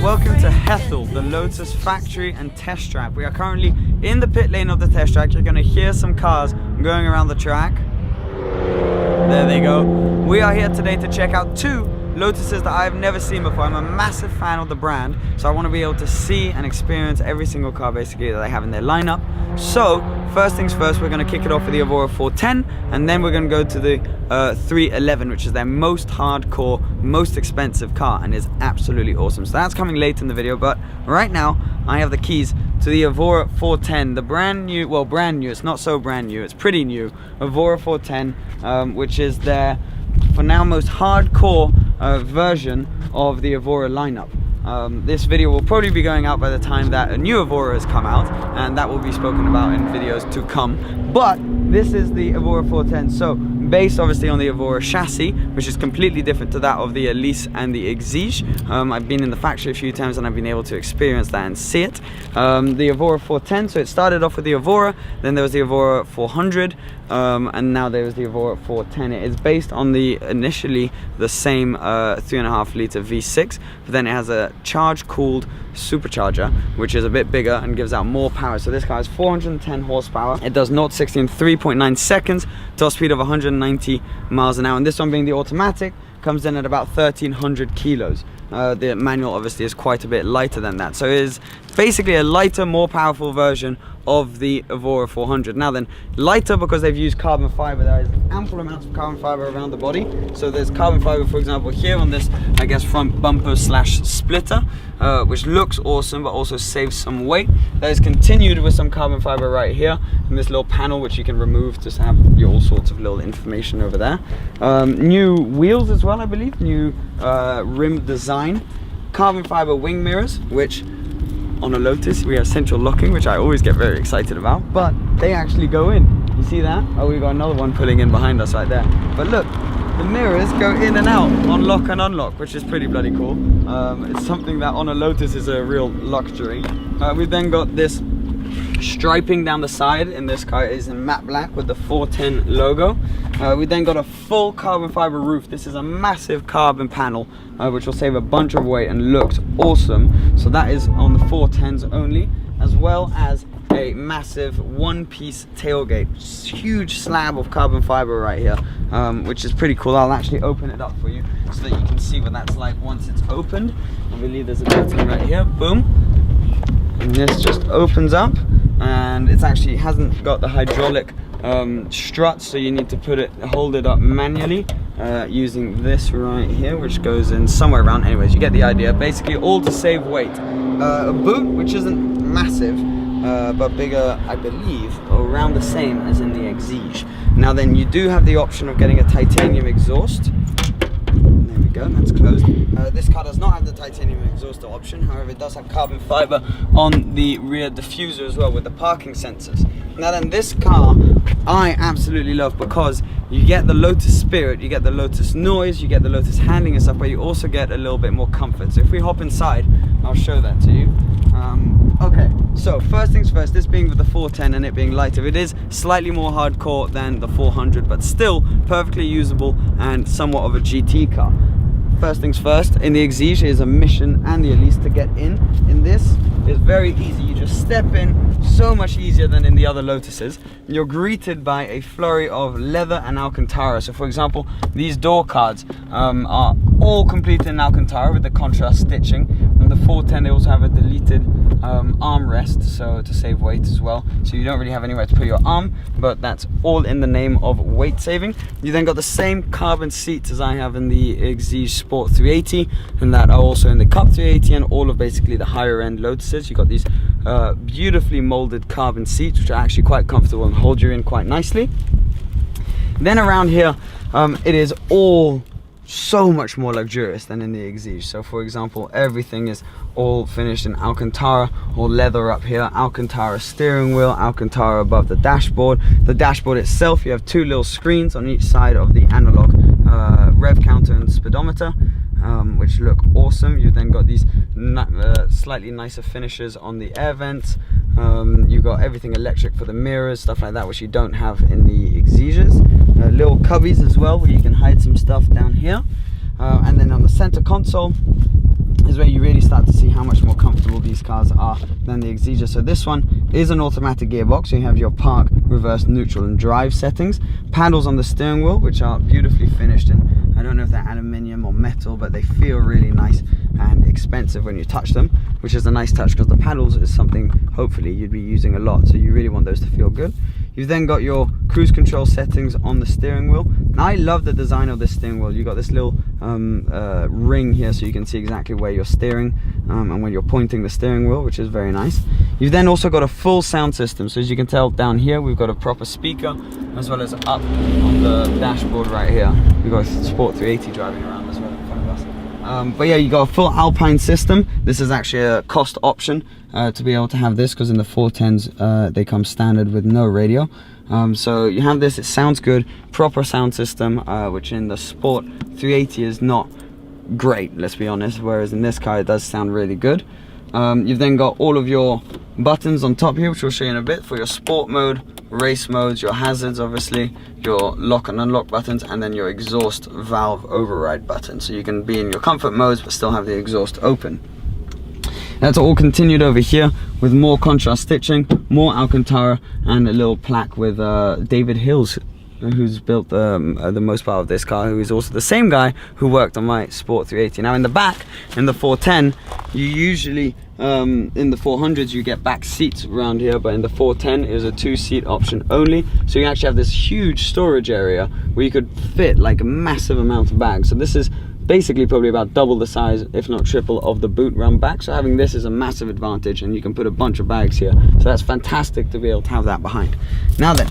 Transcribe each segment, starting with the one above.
welcome to Hethel, the Lotus factory and test track. We are currently in the pit lane of the test track. You're going to hear some cars going around the track. There they go. We are here today to check out two Lotuses that I've never seen before. I'm a massive fan of the brand, so I want to be able to see and experience every single car basically that they have in their lineup. So first things first, we're going to kick it off with the Evora 410, and then we're going to go to the 311, which is their most hardcore, most expensive car, and is absolutely awesome. So that's coming late in the video, but right now I have the keys to the Evora 410, the brand new, well, brand new, it's not so brand new, it's pretty new, Evora 410, which is their, for now, most hardcore version of the Evora lineup. This video will probably be going out by the time that a new Evora has come out, and that will be spoken about in videos to come. But this is the Evora 410, so based obviously on the Evora chassis, which is completely different to that of the Elise and the Exige. I've been in the factory a few times and I've been able to experience that and see it. The Evora 410, so it started off with the Evora, then there was the Evora 400, and now there was the Evora 410. It is based on the initially the same 3.5 litre V6, but then it has a charge-cooled supercharger, which is a bit bigger and gives out more power. So this car has 410 horsepower. It does 0 to 60 in 3.9 seconds, top speed of 190 miles an hour. And this one, being the automatic, comes in at about 1,300 kilos. The manual obviously is quite a bit lighter than that, so it is basically a lighter, more powerful version of the Evora 400. Now then, lighter because they've used carbon fiber. There is ample amounts of carbon fiber around the body. So there's carbon fiber, for example, here on this, I guess, front bumper slash splitter, which looks awesome but also saves some weight. That is continued with some carbon fiber right here in this little panel, which you can remove to have all sorts of little information over there. New wheels as well, I believe, new rim design, carbon fiber wing mirrors, which on a Lotus we have central locking, which I always get very excited about, but they actually go in. You see that? Oh, we've got another one pulling in behind us right there. But look, the mirrors go in and out on lock and unlock, which is pretty bloody cool. It's something that on a Lotus is a real luxury. We've then got this striping down the side in this car. It is in matte black with the 410 logo. We then got a full carbon fiber roof. This is a massive carbon panel, which will save a bunch of weight and looks awesome. So that is on the 410s only, as well as a massive one-piece tailgate. Huge slab of carbon fiber right here, which is pretty cool. I'll actually open it up for you so that you can see what that's like once it's opened. I believe there's a button right here, boom, and this just opens up, and it's actually hasn't got the hydraulic struts, so you need to hold it up manually using this right here, which goes in somewhere around. Anyways, you get the idea. Basically all to save weight. A boot which isn't massive, but bigger, I believe, around the same as in the Exige. Now then, you do have the option of getting a titanium exhaust. There we go, that's closed. This car does not have the titanium exhaust option, however it does have carbon fiber on the rear diffuser as well with the parking sensors. Now then, this car I absolutely love because you get the Lotus spirit, you get the Lotus noise, you get the Lotus handling and stuff, but you also get a little bit more comfort. So if we hop inside, I'll show that to you. Okay, so first things first, this being with the 410 and it being lighter, it is slightly more hardcore than the 400, but still perfectly usable and somewhat of a GT car. First things first, in the Exige is a mission, and the Elise to get in. In this is very easy. You just step in, so much easier than in the other Lotuses. You're greeted by a flurry of leather and Alcantara. So for example, these door cards are all completed in Alcantara with the contrast stitching. On the 410 they also have a deleted armrest, so to save weight as well. So you don't really have anywhere to put your arm, but that's all in the name of weight saving. You then got the same carbon seats as I have in the Exige Sport 380, and that are also in the Cup 380 and all of basically the higher end Lotuses. You got these beautifully molded carbon seats, which are actually quite comfortable and hold you in quite nicely. Then around here, it is all so much more luxurious than in the Exige. So for example, everything is all finished in Alcantara or leather up here, Alcantara steering wheel, Alcantara above the dashboard. The dashboard itself, you have two little screens on each side of the analog rev counter and speedometer, which look awesome. You've then got these slightly nicer finishes on the air vents. You've got everything electric for the mirrors, stuff like that, which you don't have in the Exiges. Little cubbies as well, where you can hide some stuff down here. And then on the center console, is where you really start to see how much more comfortable these cars are than the Exige. So this one is an automatic gearbox, so you have your park, reverse, neutral and drive settings. Paddles on the steering wheel, which are beautifully finished, and I don't know if they're aluminium or metal, but they feel really nice and expensive when you touch them, which is a nice touch because the paddles is something hopefully you'd be using a lot, so you really want those to feel good. You've then got your cruise control settings on the steering wheel. Now, I love the design of this steering wheel. You got this little ring here so you can see exactly where you're steering and when you're pointing the steering wheel, which is very nice. You've then also got a full sound system. So as you can tell down here, we've got a proper speaker, as well as up on the dashboard right here. We've got a Sport 380 driving around as well in front of us. But yeah, you got a full Alpine system. This is actually a cost option to be able to have this, because in the 410s they come standard with no radio. So you have this, it sounds good, proper sound system, which in the Sport 380 is not great, let's be honest, whereas in this car it does sound really good. You've then got all of your buttons on top here, which we'll show you in a bit, for your sport mode, race modes, your hazards obviously, your lock and unlock buttons, and then your exhaust valve override button, so you can be in your comfort modes but still have the exhaust open. That's all continued over here with more contrast stitching, more Alcantara, and a little plaque with David Hills, who's built the most part of this car, who is also the same guy who worked on my Sport 380. Now in the back, in the 410, you usually, in the 400s you get back seats around here, but in the 410 it was a 2-seat option only. So you actually have this huge storage area where you could fit like a massive amount of bags. So this is basically probably about double the size, if not triple, of the boot run back. So having this is a massive advantage, and you can put a bunch of bags here. So that's fantastic to be able to have that behind. Now then,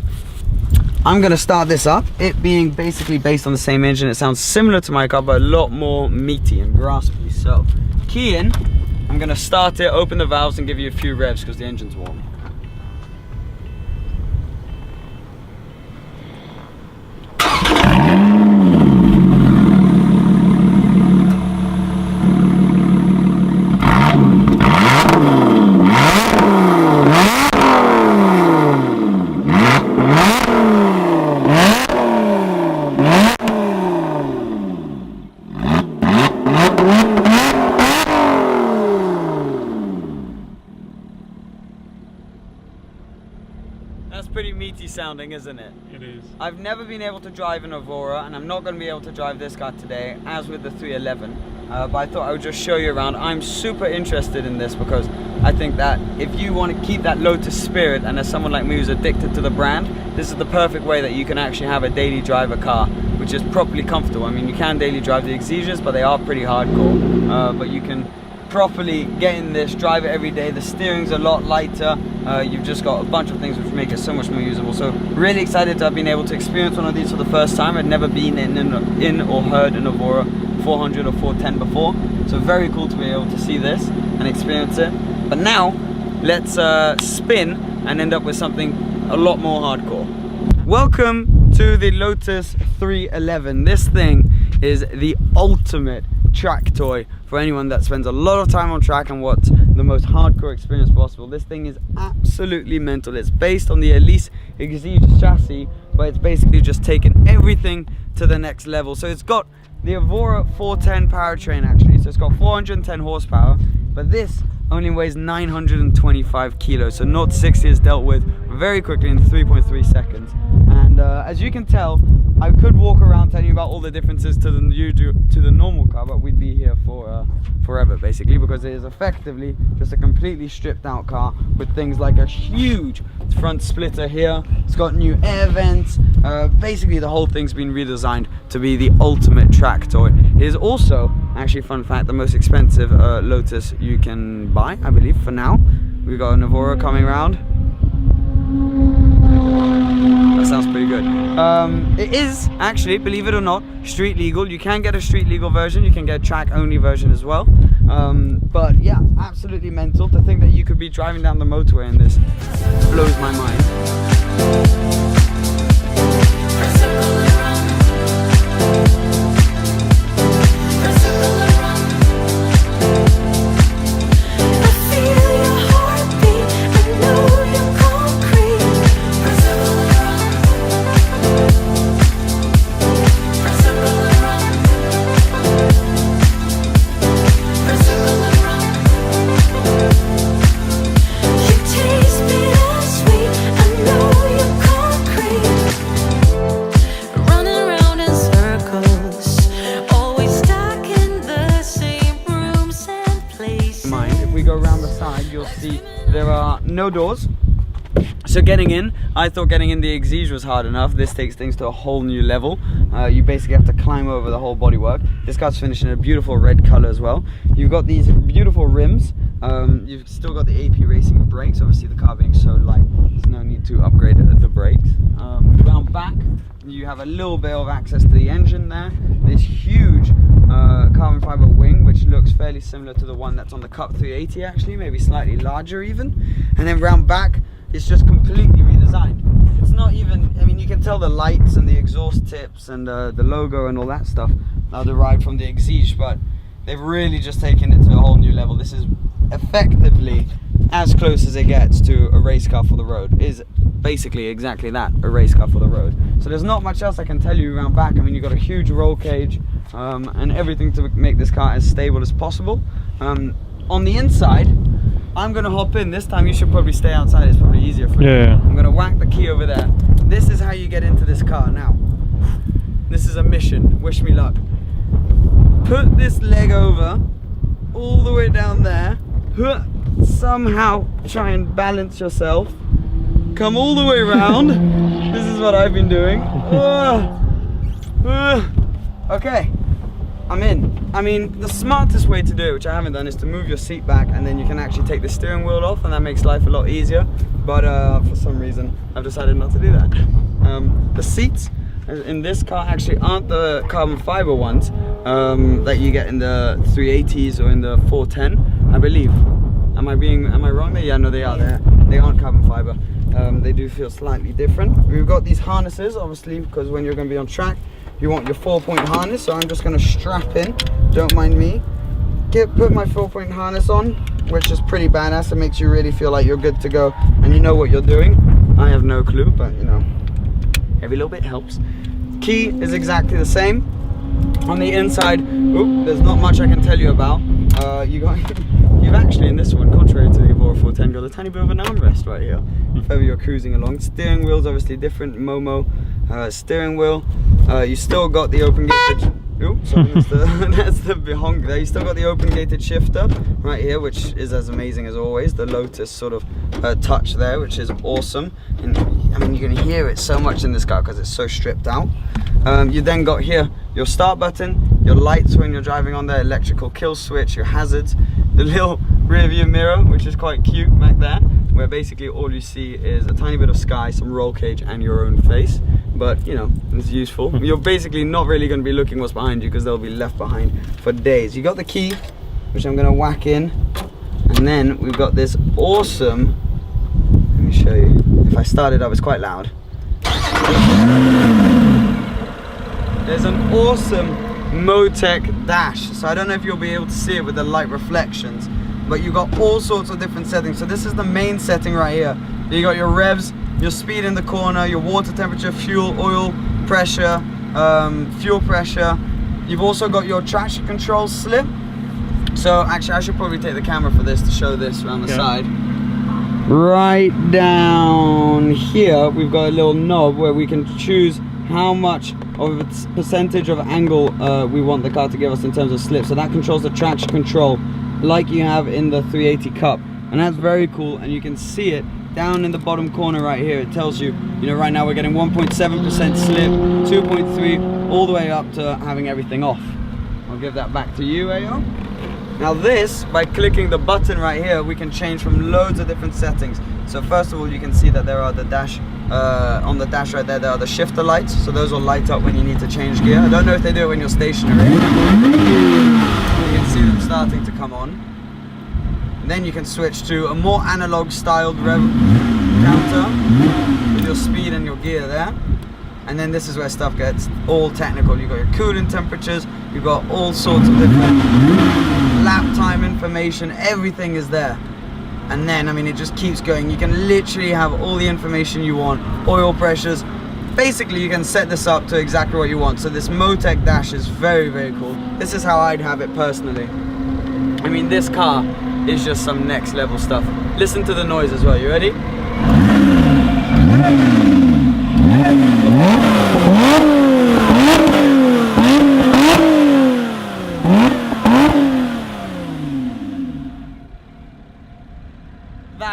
I'm gonna start this up. It being basically based on the same engine, it sounds similar to my car, but a lot more meaty and graspy. So, key in, I'm gonna start it, open the valves and give you a few revs because the engine's warm. That's pretty meaty sounding, isn't it? It is. I've never been able to drive an Evora, and I'm not going to be able to drive this car today, as with the 311. But I thought I would just show you around. I'm super interested in this because I think that if you want to keep that Lotus spirit, and as someone like me who's addicted to the brand, this is the perfect way that you can actually have a daily driver car, which is properly comfortable. I mean, you can daily drive the Exiges, but they are pretty hardcore. But you can properly get in this, drive it every day. The steering's a lot lighter. You've just got a bunch of things which make it so much more usable. So really excited to have been able to experience one of these for the first time. I'd never been in or heard an Evora 400 or 410 before. So very cool to be able to see this and experience it. But now let's spin and end up with something a lot more hardcore. Welcome to the Lotus 311. This thing is the ultimate track toy for anyone that spends a lot of time on track and wants the most hardcore experience possible. This thing is absolutely mental. It's based on the Elise Exige chassis, but it's basically just taken everything to the next level. So it's got the Evora 410 powertrain actually, so it's got 410 horsepower, but this only weighs 925 kilos, so 0 to 60 is dealt with very quickly in 3.3 seconds. And as you can tell, I could walk around telling you about all the differences to the normal car, but we'd be here for forever basically, because it is effectively just a completely stripped out car with things like a huge front splitter here. It's got new air vents. Basically the whole thing's been redesigned to be the ultimate track toy. It is also, actually fun fact, the most expensive Lotus you can buy, I believe, for now. We've got an Evora coming around. That sounds pretty good. It is actually, believe it or not, street legal. You can get a street legal version, you can get a track only version as well. But yeah, absolutely mental to think that you could be driving down the motorway in this. Blows my mind. go around the side, you'll see there are no doors. So getting in, I thought getting in the exige was hard enough. This takes things to a whole new level. You basically have to climb over the whole bodywork. This car's finished in a beautiful red color as well. You've got these beautiful rims. You've still got the AP Racing brakes. Obviously the car being so light, there's no need to upgrade the brakes. Round back, you have a little bit of access to the engine there. This huge carbon fiber wing, which looks fairly similar to the one that's on the Cup 380 actually, maybe slightly larger even. And then round back, it's just completely redesigned. It's not even, I mean, you can tell the lights and the exhaust tips and the logo and all that stuff are derived from the exige, but they've really just taken it to a whole new level. This is effectively as close as it gets to a race car for the road. It is basically exactly that, a race car for the road. So there's not much else I can tell you around back. I mean, you've got a huge roll cage and everything to make this car as stable as possible. On the inside, I'm gonna hop in. This time you should probably stay outside, it's probably easier for you. Yeah. I'm gonna whack the key over there. This is how you get into this car now. This is a mission, wish me luck. Put this leg over, all the way down there. Somehow try and balance yourself. Come all the way around. This is what I've been doing. Okay. I'm in. I mean, the smartest way to do it, which I haven't done, is to move your seat back and then you can actually take the steering wheel off and that makes life a lot easier. But for some reason, I've decided not to do that. The seats in this car actually aren't the carbon fiber ones that you get in the 380s or in the 410, I believe. Am I wrong there? Yeah, no, they are there. They aren't carbon fiber. They do feel slightly different. We've got these harnesses, obviously, because when you're going to be on track, you want your 4-point harness, so I'm just going to strap in, don't mind me. Put my 4-point harness on, which is pretty badass. It makes you really feel like you're good to go and you know what you're doing. I have no clue, but you know, every little bit helps. Key is exactly the same. On the inside, there's not much I can tell you about. You've actually, in this one, contrary to the Evora 410, got a tiny bit of an armrest right here. If ever you're cruising along. Steering wheel's obviously different, Momo steering wheel. You still got the open gated. Sorry, that's the behonk there. You still got the open gated shifter right here, which is as amazing as always. The Lotus sort of touch there, which is awesome. And I mean, you can hear it so much in this car because it's so stripped out. You then got here your start button, your lights when you're driving on there, electrical kill switch, your hazards, the little rear view mirror, which is quite cute back there, where basically all you see is a tiny bit of sky, some roll cage and your own face. But you know, it's useful. You're basically not really going to be looking what's behind you because they'll be left behind for days. You got the key, which I'm going to whack in, and then we've got this awesome, let me show you. If I start it up, it's quite loud. There's an awesome Motec dash. So I don't know if you'll be able to see it with the light reflections, but you got all sorts of different settings. So this is the main setting right here. You got your revs, your speed in the corner, your water temperature, fuel, oil pressure, fuel pressure. You've also got your traction control slip. So actually I should probably take the camera for this to show this around the side. Right down here we've got a little knob where we can choose how much of a percentage of angle we want the car to give us in terms of slip. So that controls the traction control like you have in the 380 Cup, and that's very cool. And you can see it down in the bottom corner right here. It tells you, you know, right now we're getting 1.7% slip, 2.3, all the way up to having everything off. I'll give that back to you, AO. Now this, by clicking the button right here, we can change from loads of different settings. So first of all, you can see that there are the dash, on the dash right there, there are the shifter lights. So those will light up when you need to change gear. I don't know if they do it when you're stationary. You can see them starting to come on. And then you can switch to a more analog styled rev counter with your speed and your gear there. And then this is where stuff gets all technical. You've got your coolant temperatures, you've got all sorts of different lap time information, everything is there. And then, I mean, it just keeps going. You can literally have all the information you want, oil pressures. Basically, you can set this up to exactly what you want. So this Motec dash is very, very cool. This is how I'd have it personally. I mean, this car is just some next level stuff. Listen to the noise as well, you ready?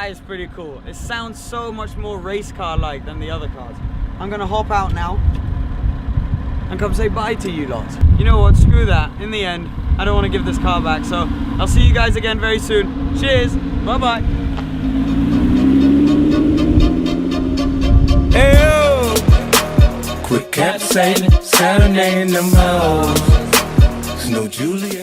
That is pretty cool. It sounds so much more race car like than the other cars. I'm gonna hop out now and come say bye to you lot. You know what, screw that. In the end, I don't want to give this car back, so I'll see you guys again very soon. Cheers, bye bye. Hey yo! Quick cap sailing, Saturday in them hoes. It's no Juliet.